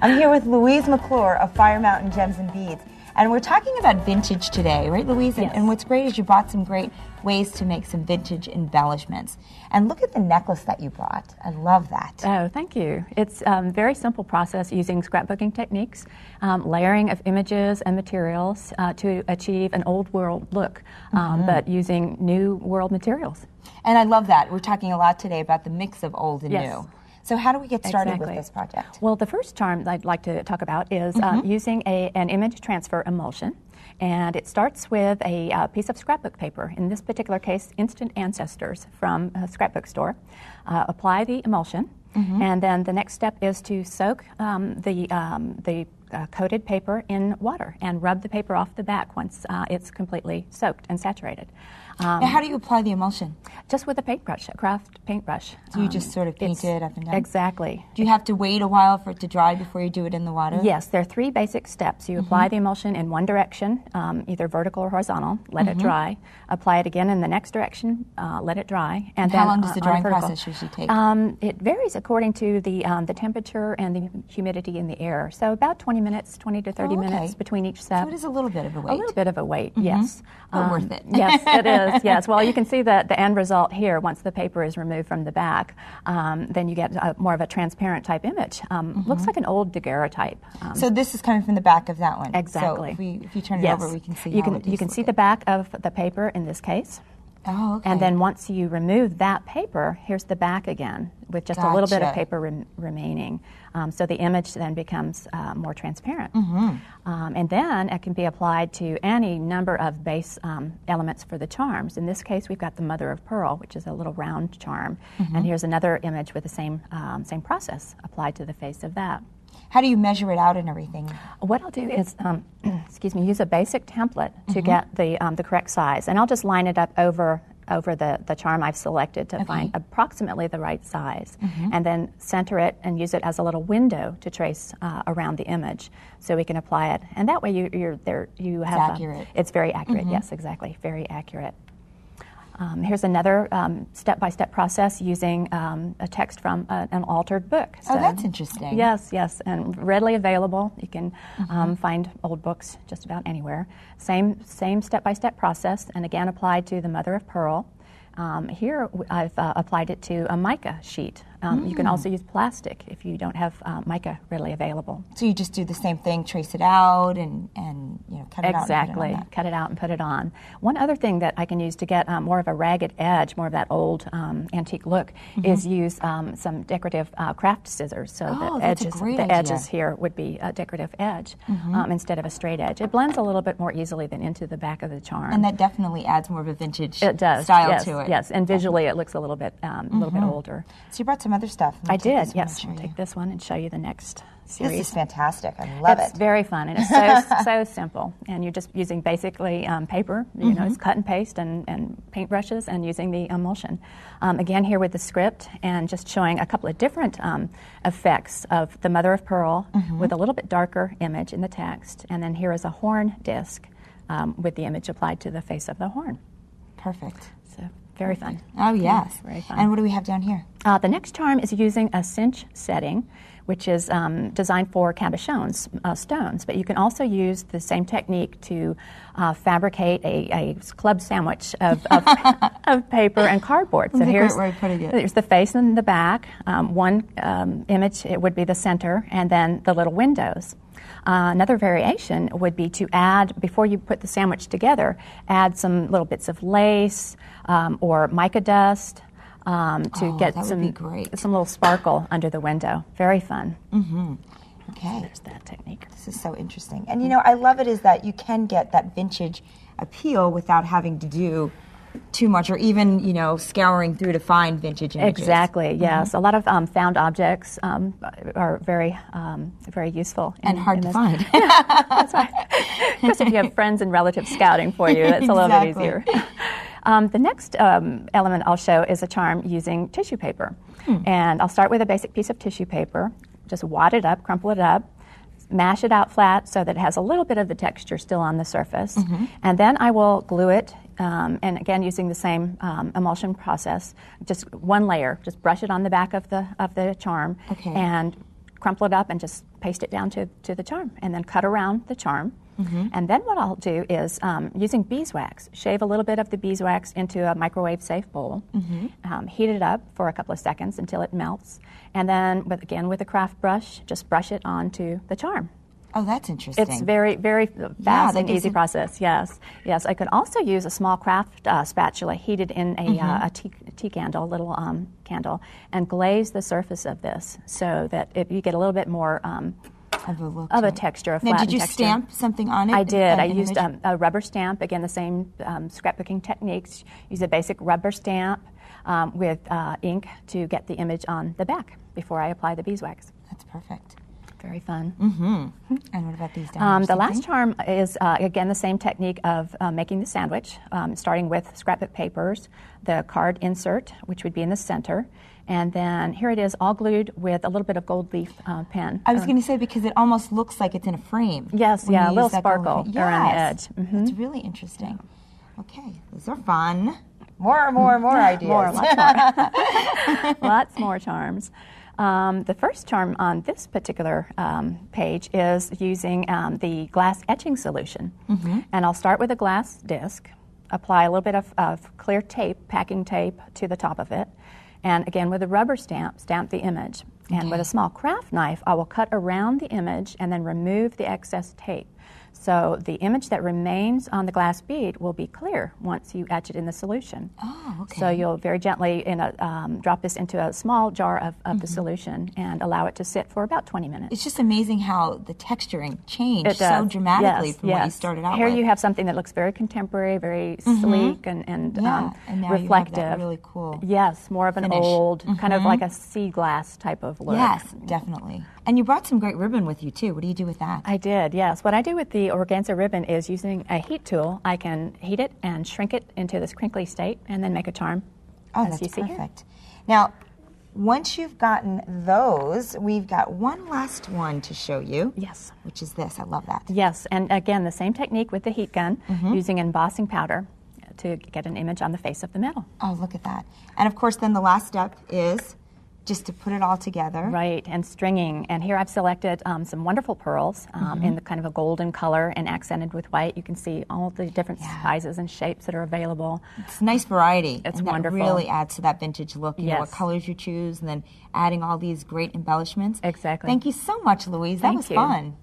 I'm here with Louise McClure of Fire Mountain Gems and Beads. And we're talking about vintage today, right, Louise? Yes. And what's great is you brought some great ways to make some vintage embellishments. And look at the necklace that you brought. I love that. Oh, thank you. It's a very simple process using scrapbooking techniques, layering of images and materials to achieve an old world look, but using new world materials. And I love that. We're talking a lot today about the mix of old and new. So how do we get started with this project? Well, the first charm I'd like to talk about is using an image transfer emulsion. And it starts with a piece of scrapbook paper, in this particular case, Instant Ancestors from a scrapbook store. Apply the emulsion, and then the next step is to soak the coated paper in water and rub the paper off the back once it's completely soaked and saturated. Now, how do you apply the emulsion? Just with a paintbrush, a craft paintbrush. So you just sort of paint it up and down? Exactly. Do you have to wait a while for it to dry before you do it in the water? Yes, there are three basic steps. You apply the emulsion in one direction, either vertical or horizontal, let it dry. Apply it again in the next direction, let it dry. And then how long does the drying process usually take? It varies according to the temperature and the humidity in the air. So about 20 minutes, 20 to 30 minutes between each step. So it is a little bit of a wait. A little bit of a wait, yes. But worth it. Yes, it is. Yes. Well, you can see the end result here. Once the paper is removed from the back, then you get more of a transparent type image. Looks like an old daguerreotype. So this is coming from the back of that one. Exactly. So if you turn it over, we can see You can see the back of the paper in this case. Oh, okay. And then once you remove that paper, here's the back again with just a little bit of paper remaining. So the image then becomes more transparent. And then it can be applied to any number of base elements for the charms. In this case, we've got the mother of pearl, which is a little round charm. And here's another image with the same process applied to the face of that. How do you measure it out and everything? What I'll do is, use a basic template to get the correct size, and I'll just line it up over the charm I've selected to find approximately the right size, and then center it and use it as a little window to trace around the image, so we can apply it. And that way, you have it's accurate. It's very accurate. Yes, exactly, very accurate. Here's another step-by-step process using a text from an altered book. So, that's interesting. Yes, and readily available. You can find old books just about anywhere. Same step-by-step process, and again applied to the mother of pearl. Here I've applied it to a mica sheet. You can also use plastic if you don't have mica readily available. So you just do the same thing, trace it out, and cut it out. Exactly, cut it out and put it on. One other thing that I can use to get more of a ragged edge, more of that old antique look, is use some decorative craft scissors. So the edges here would be a decorative edge instead of a straight edge. It blends a little bit more easily than into the back of the charm. And that definitely adds more of a vintage style to it. Yes, and visually it looks a little bit older. So you brought some other stuff. I did, yes. I'll take this one and show you the next series. This is fantastic. I love it. It's very fun, and it's so simple. And you're just using basically paper, it's cut and paste and paintbrushes, and using the emulsion. Again, here with the script, and just showing a couple of different effects of the mother of pearl with a little bit darker image in the text. And then here is a horn disc with the image applied to the face of the horn. Perfect. So very fun. Oh, yes. Very fun. And what do we have down here? The next charm is using a cinch setting, which is designed for cabochons, stones. But you can also use the same technique to fabricate a club sandwich of paper and cardboard. So here's a great way of putting it. There's the face and the back. One image, it would be the center, and then the little windows. Another variation would be to add, before you put the sandwich together, add some little bits of lace or mica dust to get some little sparkle under the window. Very fun. Okay. So there's that technique. This is so interesting. And I love it is that you can get that vintage appeal without having to do too much, or even scouring through to find vintage images. Exactly. Yes, a lot of found objects are very useful and hard to find. That's right. Of course, if you have friends and relatives scouting for you, it's a little bit easier. The next element I'll show is a charm using tissue paper, and I'll start with a basic piece of tissue paper. Just wad it up, crumple it up, mash it out flat so that it has a little bit of the texture still on the surface, and then I will glue it. And again, using the same emulsion process, just one layer. Just brush it on the back of the charm, and crumple it up and just paste it down to the charm, and then cut around the charm. And then what I'll do is, using beeswax, shave a little bit of the beeswax into a microwave-safe bowl, heat it up for a couple of seconds until it melts, and then, again with a craft brush, just brush it onto the charm. Oh, that's interesting. It's very, very fast and easy process. Yes, yes. I could also use a small craft spatula heated in a tea candle, little candle, and glaze the surface of this so that you get a little bit more of a texture, a flattened texture. Now, did you stamp something on it? I did. I used a rubber stamp. Again, the same scrapbooking techniques. Use a basic rubber stamp with ink to get the image on the back before I apply the beeswax. That's perfect. Very fun. And what about these down here? The last charm is, again, the same technique of making the sandwich, starting with scrapbook papers, the card insert, which would be in the center, and then here it is all glued with a little bit of gold leaf pen. I was going to say, because it almost looks like it's in a frame. Yes, yeah, a little sparkle around the edge. It's really interesting. Okay, those are fun. More ideas. Lots more. Lots more charms. The first charm on this particular page is using the glass etching solution. And I'll start with a glass disc, apply a little bit of clear tape, packing tape, to the top of it, and again with a rubber stamp, stamp the image. And with a small craft knife, I will cut around the image and then remove the excess tape. So the image that remains on the glass bead will be clear once you etch it in the solution. Oh, okay. So you'll very gently drop this into a small jar of the solution and allow it to sit for about 20 minutes. It's just amazing how the texturing changed so dramatically from what you started out Here with. you have something that looks very contemporary, very sleek and now reflective. You have that really cool Yes, more of an finish. Old, kind of like a sea glass type of look. Yes, definitely. And you brought some great ribbon with you, too. What do you do with that? I did, yes. What I do with the organza ribbon is using a heat tool. I can heat it and shrink it into this crinkly state and then make a charm. Oh, that's perfect. Now, once you've gotten those, we've got one last one to show you. Yes. Which is this. I love that. Yes, and again, the same technique with the heat gun, using embossing powder to get an image on the face of the metal. Oh, look at that. And of course, then the last step is just to put it all together. Right, and stringing. And here I've selected some wonderful pearls in the kind of a golden color and accented with white. You can see all the different sizes and shapes that are available. It's a nice variety. It's and wonderful. That really adds to that vintage look. You know, what colors you choose, and then adding all these great embellishments. Exactly. Thank you so much, Louise. That was fun.